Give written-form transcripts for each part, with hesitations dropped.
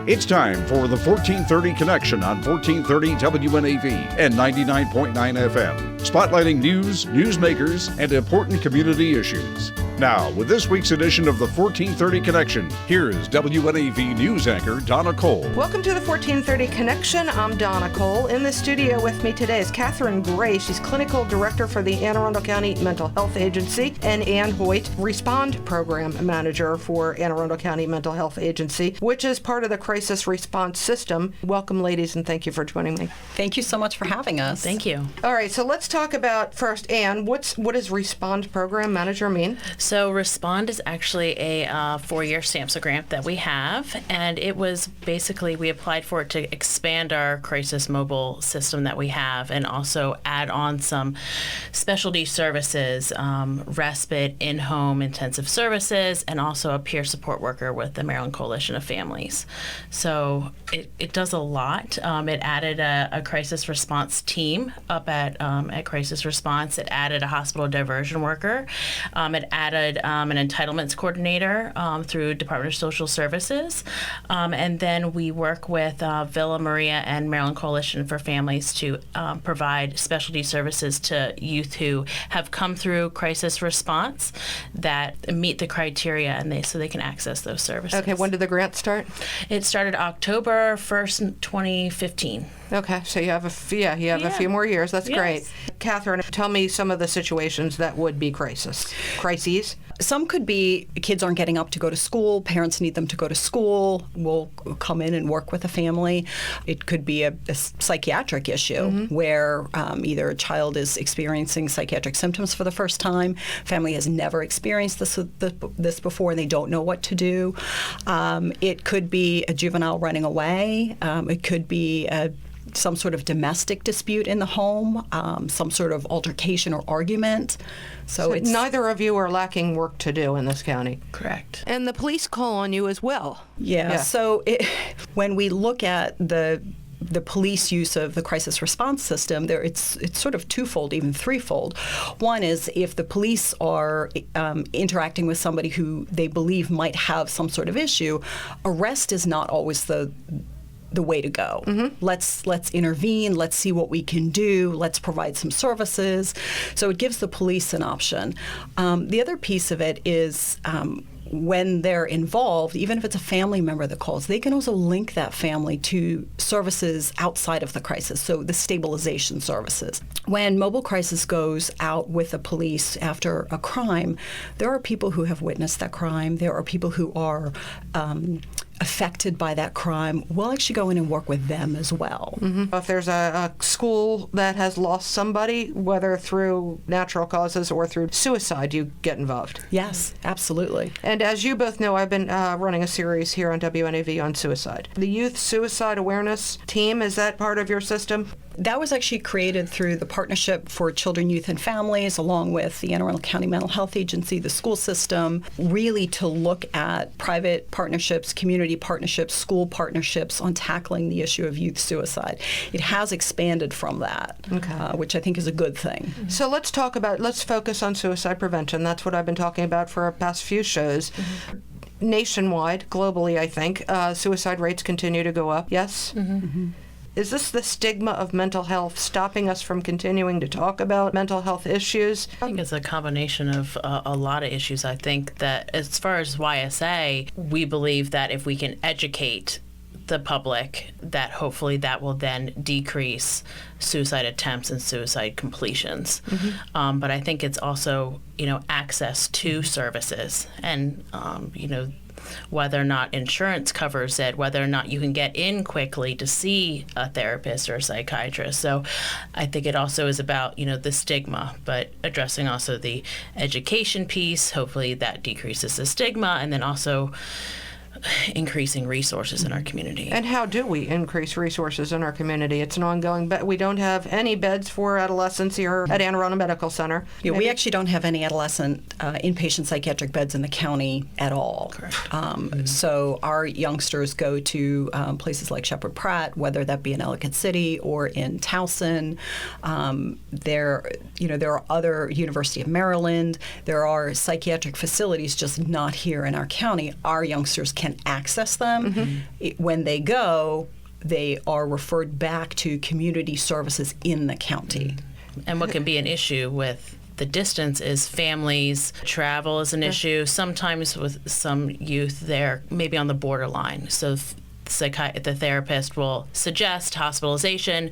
It's time for the 1430 Connection on 1430 WNAV and 99.9 FM, spotlighting news, newsmakers, and important community issues. Now, with this week's edition of the 1430 Connection, here is WNAV news anchor Donna Cole. Welcome to the 1430 Connection. I'm Donna Cole. In the studio with me today is Catherine Gray. She's Clinical Director for the Anne Arundel County Mental Health Agency, and Ann Hoyt, Respond Program Manager for Anne Arundel County Mental Health Agency, which is part of the Crisis Response System. Welcome, ladies, and thank you for joining me. Thank you so much for having us. Thank you. All right, so let's talk about first, Ann, what does Respond Program Manager mean? So Respond is actually a 4-year SAMHSA grant that we have, and it was basically, we applied for it to expand our crisis mobile system that we have and also add on some specialty services, respite, in-home intensive services, and also a peer support worker with the Maryland Coalition of Families. So it does a lot. It added a crisis response team up at Crisis Response. It added a hospital diversion worker. It added an entitlements coordinator through Department of Social Services. And then we work with Villa Maria and Maryland Coalition for Families to provide specialty services to youth who have come through crisis response that meet the criteria and so they can access those services. Okay, when did the grant start? It started October 1st, 2015. Okay, so you have a few more years. That's Yes. great. Catherine, tell me some of the situations that would be crises. Some could be kids aren't getting up to go to school, parents need them to go to school, we'll come in and work with a family. It could be a psychiatric issue where either a child is experiencing psychiatric symptoms for the first time, family has never experienced this before and they don't know what to do. It could be a juvenile running away. It could be some sort of domestic dispute in the home, some sort of altercation or argument. So it's neither of you are lacking work to do in this county. Correct. And the police call on you as well. Yeah. So when we look at the police use of the crisis response system, it's sort of twofold, even threefold. One is if the police are interacting with somebody who they believe might have some sort of issue, arrest is not always the way to go. Let's intervene. Let's see what we can do. Let's provide some services. So it gives the police an option. The other piece of it is when they're involved, even if it's a family member that calls, they can also link that family to services outside of the crisis, so the stabilization services. When mobile crisis goes out with the police after a crime, there are people who have witnessed that crime. There are people who are affected by that crime. We'll actually go in and work with them as well. If there's a school that has lost somebody, whether through natural causes or through suicide, you get involved. Yes, absolutely. And as you both know, I've been running a series here on WNAV on suicide. The Youth Suicide Awareness Team, is that part of your system? That was actually created through the Partnership for Children, Youth, and Families, along with the Anne Arundel County Mental Health Agency, the school system, really to look at private partnerships, community partnerships, school partnerships on tackling the issue of youth suicide. It has expanded from that, which I think is a good thing. So let's focus on suicide prevention. That's what I've been talking about for the past few shows. Nationwide, globally, I think, suicide rates continue to go up. Yes? Is this the stigma of mental health stopping us from continuing to talk about mental health issues? I think it's a combination of a lot of issues. I think that as far as YSA, we believe that if we can educate the public, that hopefully that will then decrease suicide attempts and suicide completions. But I think it's also, access to services and, whether or not insurance covers it, whether or not you can get in quickly to see a therapist or a psychiatrist. So I think it also is about, the stigma, but addressing also the education piece. Hopefully that decreases the stigma, and then also increasing resources in our community. And how do we increase resources in our community? It's an ongoing, but we don't have any beds for adolescents here at Anne Arundel Medical Center. Yeah, we actually don't have any adolescent inpatient psychiatric beds in the county at all. Correct. So our youngsters go to places like Shepherd Pratt, whether that be in Ellicott City or in Towson. there are other, University of Maryland, there are psychiatric facilities just not here in our county. Our youngsters can access them. When they go, they are referred back to community services in the county. And what can be an issue with the distance is families. Travel is an issue. Sometimes with some youth, they're maybe on the borderline. So the therapist will suggest hospitalization,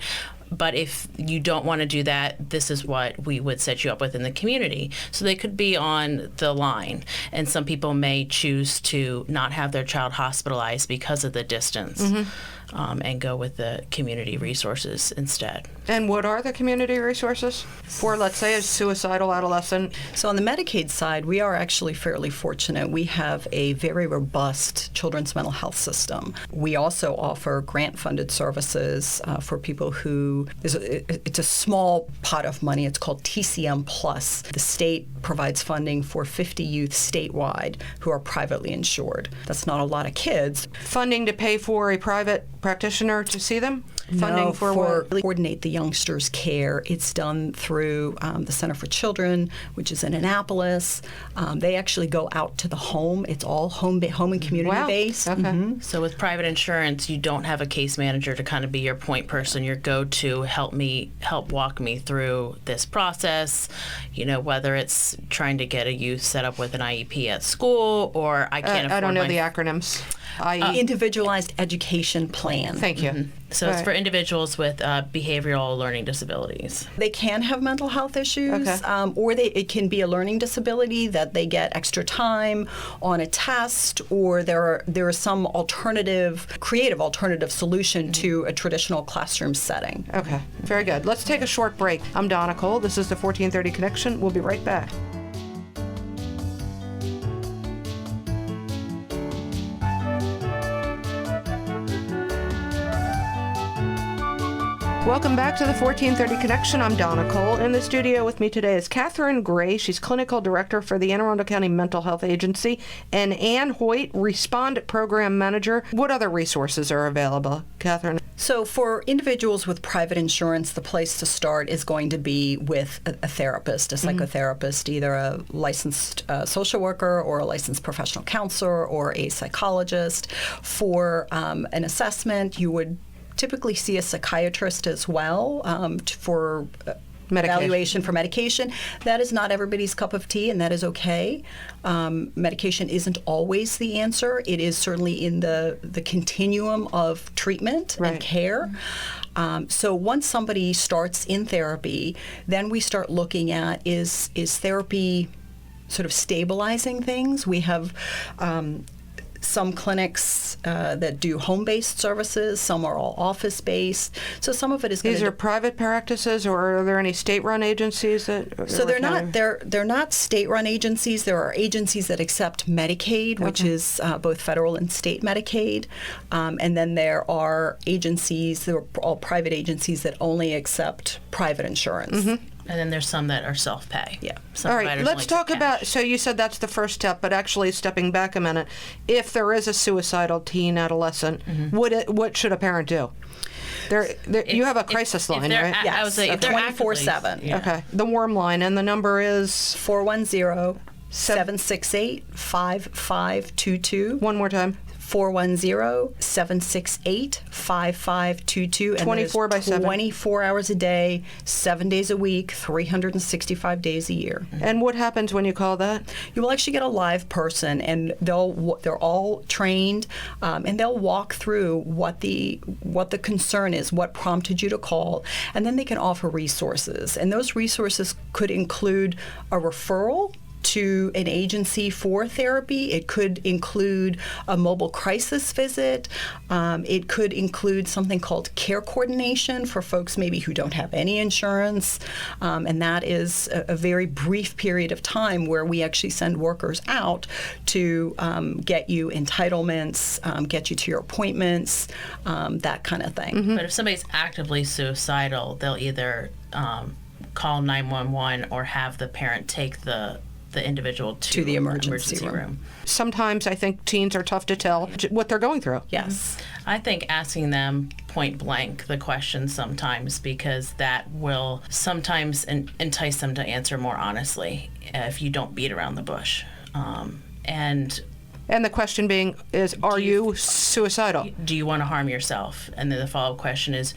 but if you don't want to do that, this is what we would set you up with in the community. So they could be on the line, and some people may choose to not have their child hospitalized because of the distance. And go with the community resources instead. And what are the community resources for, let's say, a suicidal adolescent? So on the Medicaid side, we are actually fairly fortunate. We have a very robust children's mental health system. We also offer grant-funded services for people who, it's a small pot of money. It's called TCM Plus. The state provides funding for 50 youth statewide who are privately insured. That's not a lot of kids. Funding to pay for a private practitioner to see them? Funding No, for for what? coordinate the youngsters' care. It's done through the Center for Children, which is in Annapolis. They actually go out to the home. It's all home and community based. Okay. So with private insurance, you don't have a case manager to kind of be your point person, your go-to, help walk me through this process, whether it's trying to get a youth set up with an IEP at school, or I can't afford I don't know the acronyms. Individualized education plan. Thank you. So it's for individuals with behavioral learning disabilities. They can have mental health issues, Okay. or it can be a learning disability that they get extra time on a test, or there is some creative alternative solution to a traditional classroom setting. Okay, very good. Let's take a short break. I'm Donna Cole. This is the 1430 Connection. We'll be right back. Welcome back to the 1430 Connection. I'm Donna Cole. In the studio with me today is Catherine Gray. She's Clinical Director for the Anne Arundel County Mental Health Agency, and Ann Hoyt, Respond Program Manager. What other resources are available, Catherine? So for individuals with private insurance, the place to start is going to be with a therapist, a psychotherapist, either a licensed social worker or a licensed professional counselor or a psychologist. For an assessment, you would typically see a psychiatrist as well for evaluation for medication. That is not everybody's cup of tea, and that is okay. Medication isn't always the answer. It is certainly in the continuum of treatment and care. So once somebody starts in therapy, then we start looking at is therapy sort of stabilizing things. We have some clinics that do home-based services. Some are all office-based. So some of it is. These are private practices, or are there any state-run agencies that? So they're not. They're not state-run agencies. There are agencies that accept Medicaid, which is both federal and state Medicaid, and then there are agencies. There are all private agencies that only accept private insurance. And then there's some that are self-pay. Yeah. Some All right, providers let's only talk take about, cash. so you said that's the first step, but actually stepping back a minute, if there is a suicidal teen adolescent, what should a parent do? You have a crisis line, right? I would say if they're 24/7. Yeah. Okay, the warm line, and the number is? 410-768-5522. One more time. 410-768-5522. 24 by 7. 24 hours a day, 7 days a week, 365 days a year. And what happens when you call that? You will actually get a live person, and they're all trained, and they'll walk through what the concern is, what prompted you to call, and then they can offer resources. And those resources could include a referral to an agency for therapy. It could include a mobile crisis visit. It could include something called care coordination for folks maybe who don't have any insurance. And that is a very brief period of time where we actually send workers out to get you entitlements, get you to your appointments, that kind of thing. But if somebody's actively suicidal, they'll either call 911 or have the parent take the the individual to the emergency room. Sometimes I think teens are tough to tell what they're going through. Yes. I think asking them point blank the question sometimes, because that will sometimes entice them to answer more honestly if you don't beat around the bush. And the question being is, are you suicidal? Do you want to harm yourself? And then the follow-up question is,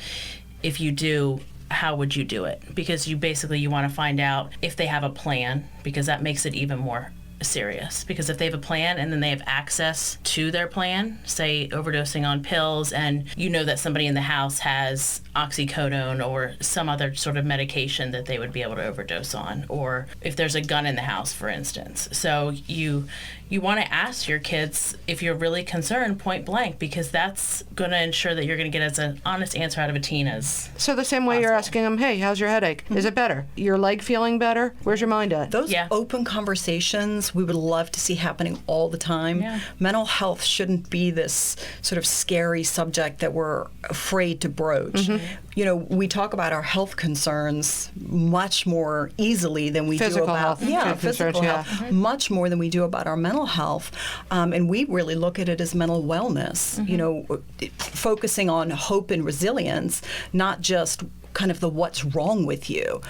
if you do, how would you do it? Because you want to find out if they have a plan, because that makes it even more serious. Because if they have a plan and then they have access to their plan, say overdosing on pills, and you know that somebody in the house has oxycodone or some other sort of medication that they would be able to overdose on, or if there's a gun in the house, for instance. So you want to ask your kids, if you're really concerned, point blank, because that's going to ensure that you're going to get as an honest answer out of a teen as So the same way possible. you're asking them, hey, how's your headache? Is it better? Your leg feeling better? Where's your mind at? Those open conversations we would love to see happening all the time. Yeah. Mental health shouldn't be this sort of scary subject that we're afraid to broach. You know, we talk about our health concerns much more easily than we Physical do about health. physical Concerns, health, much more than we do about our mental health. And we really look at it as mental wellness, you know, focusing on hope and resilience, not just kind of the what's wrong with you,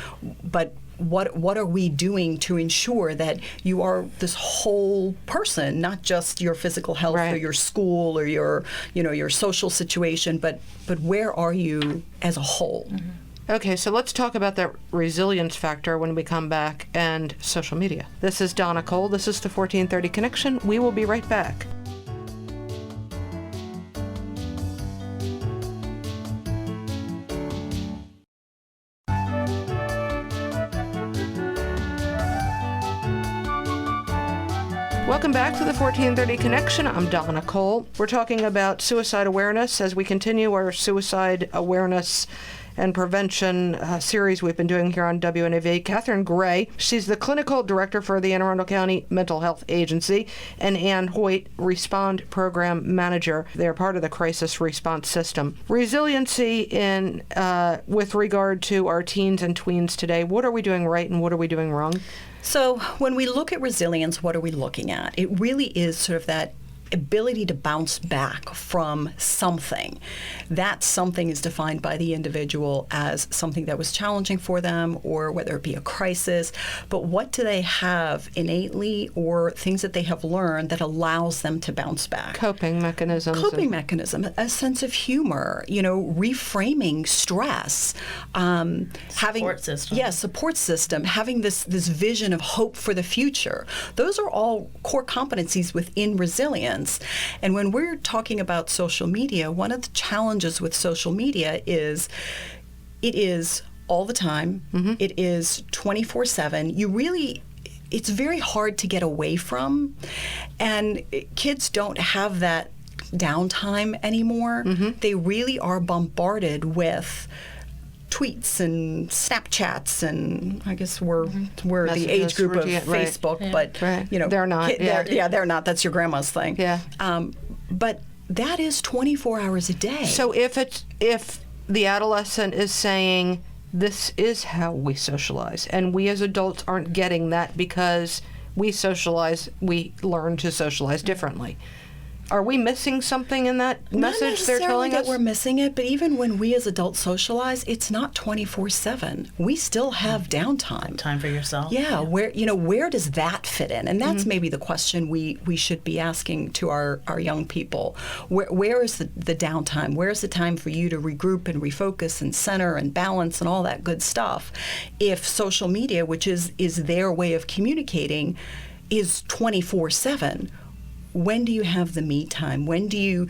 but what are we doing to ensure that you are this whole person, not just your physical health or your school or your social situation, but where are you as a whole? Okay, so let's talk about that resilience factor when we come back, and social media. This is Donna Cole. This is the 1430 Connection. We will be right back. Welcome back to the 1430 Connection. I'm Donna Cole. We're talking about suicide awareness as we continue our suicide awareness and prevention series we've been doing here on WNAV. Catherine Gray, she's the clinical director for the Anne Arundel County Mental Health Agency, and Ann Hoyt, Respond Program Manager. They're part of the crisis response system. Resiliency in with regard to our teens and tweens today. What are we doing right and what are we doing wrong? So when we look at resilience, what are we looking at? It really is sort of that ability to bounce back from something. That something is defined by the individual as something that was challenging for them, or whether it be a crisis. But what do they have innately, or things that they have learned that allows them to bounce back? Coping mechanisms. Mechanism, a sense of humor, reframing stress, having support system. Yeah, support system, having this vision of hope for the future. Those are all core competencies within resilience. And when we're talking about social media, one of the challenges with social media is it is all the time. It is 24/7. It's very hard to get away from. And kids don't have that downtime anymore. They really are bombarded with tweets and Snapchats, and I guess we're the age group of Facebook, but they're not. They're not. That's your grandma's thing. Yeah. But that is 24 hours a day. So if the adolescent is saying this is how we socialize, and we as adults aren't getting that because we learn to socialize differently. Are we missing something in that message they're telling us? Not necessarily that we're missing it, but even when we as adults socialize, it's not 24/7. We still have downtime. Time for yourself. Yeah, where does that fit in? And that's maybe the question we should be asking to our young people. Where is the downtime? Where is the time for you to regroup and refocus and center and balance and all that good stuff? If social media, which is their way of communicating, is 24/7, when do you have the me time? When do you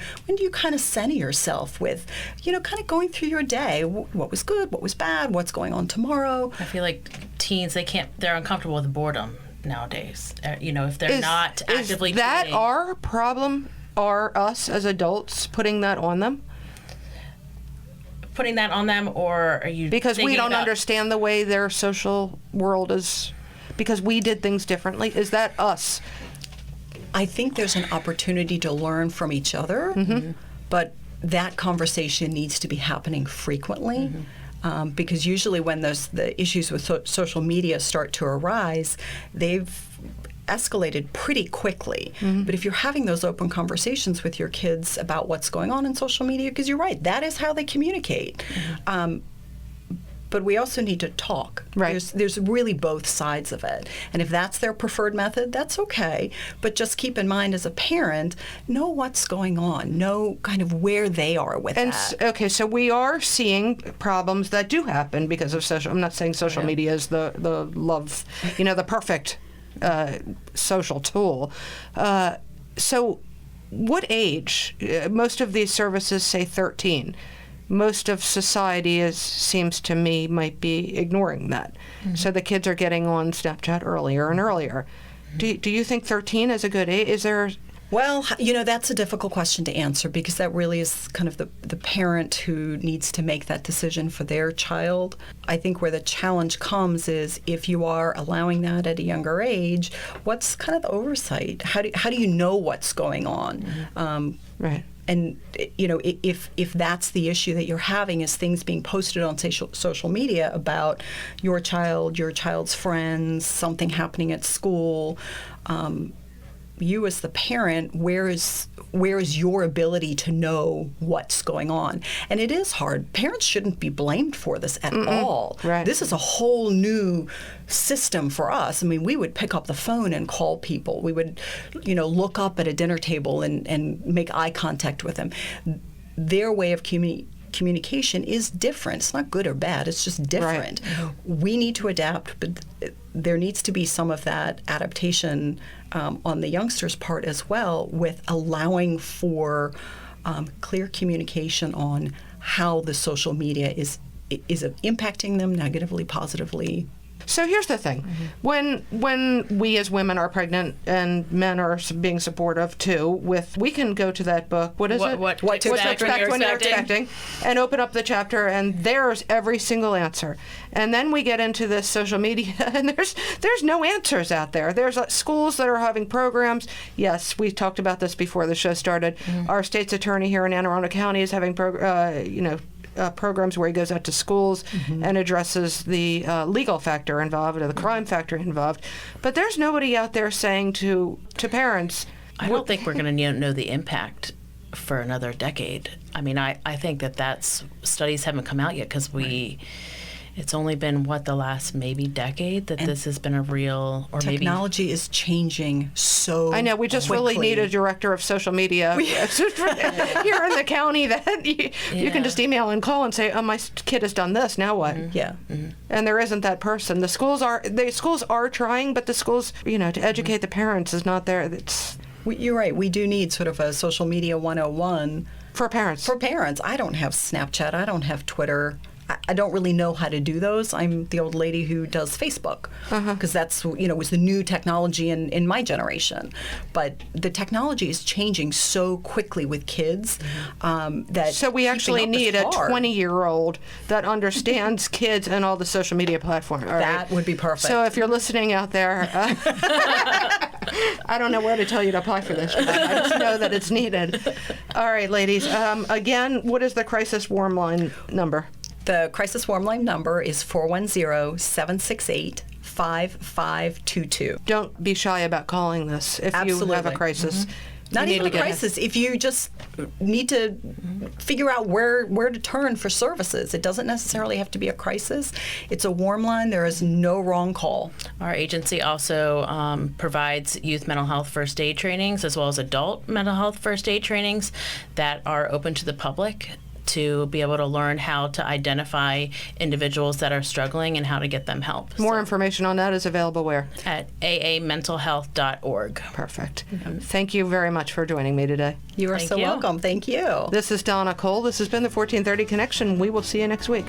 kind of center yourself with, kind of going through your day? What was good? What was bad? What's going on tomorrow? I feel like teens, they're uncomfortable with boredom nowadays. If they're not actively Is that tweeting. our problem? Are us as adults putting that on them? Putting that on them, or are you Because we thinking don't about- understand the way their social world is, because we did things differently? Is that us? I think there's an opportunity to learn from each other, but that conversation needs to be happening frequently. because usually when the issues with social media start to arise, they've escalated pretty quickly. But if you're having those open conversations with your kids about what's going on in social media, because you're right, that is how they communicate. But we also need to talk. Right. There's really both sides of it. And if that's their preferred method, that's okay. But just keep in mind as a parent, know what's going on, know kind of where they are with that. Okay, so we are seeing problems that do happen because of social. I'm not saying social media is the love, the perfect social tool. So what age? Most of these services say 13. Most of society seems to me might be ignoring that. So the kids are getting on Snapchat earlier and earlier. Do you think 13 is a good age? Is there... Well, that's a difficult question to answer because that really is kind of the parent who needs to make that decision for their child. I think where the challenge comes is if you are allowing that at a younger age, what's kind of the oversight? How do you know what's going on? Right. And if that's the issue that you're having is things being posted on social media about your child's friends, something happening at school, you as the parent, where is your ability to know what's going on? And it is hard. Parents shouldn't be blamed for this at all. Right. This is a whole new system for us. I mean, we would pick up the phone and call people. We would, look up at a dinner table and make eye contact with them. Their way of communication is different. It's not good or bad. It's just different. Right. We need to adapt, but there needs to be some of that adaptation on the youngsters' part as well, with allowing for clear communication on how the social media is impacting them negatively, positively. So here's the thing. When we as women are pregnant and men are being supportive too, we can go to that book. What is it? What to expect when you're expecting, and open up the chapter, and there's every single answer. And then we get into this social media, and there's no answers out there. There's schools that are having programs. Yes, we talked about this before the show started. Our state's attorney here in Anne Arundel County is having programs where he goes out to schools and addresses the legal factor involved or the crime factor involved. But there's nobody out there saying to parents... I don't think we're going to know the impact for another decade. I mean, I think that's studies haven't come out yet because it's only been, the last maybe decade that this has been a real, or technology is changing so I know, we just quickly. really need a director of social media here in the county that you can just email and call and say, oh, my kid has done this, now what? Yeah. And there isn't that person. The schools are trying, but the schools, to educate the parents is not there. You're right. We do need sort of a social media 101. For parents. I don't have Snapchat. I don't have Twitter. I don't really know how to do those. I'm the old lady who does Facebook because that's, was the new technology in my generation. But the technology is changing so quickly with kids that so we actually need a 20-year-old that understands kids and all the social media platforms. That would be perfect. So if you're listening out there, I don't know where to tell you to apply for this. I just know that it's needed. All right, ladies. Again, what is the crisis warm line number? The crisis warm line number is 410-768-5522. Don't be shy about calling this if you have a crisis. Not even a crisis. If you just need to figure out where to turn for services, it doesn't necessarily have to be a crisis. It's a warm line. There is no wrong call. Our agency also provides youth mental health first aid trainings as well as adult mental health first aid trainings that are open to the public to be able to learn how to identify individuals that are struggling and how to get them help. More information on that is available where? At aamentalhealth.org. Perfect. Thank you very much for joining me today. You are so welcome. Thank you. This is Donna Cole. This has been the 1430 Connection. We will see you next week.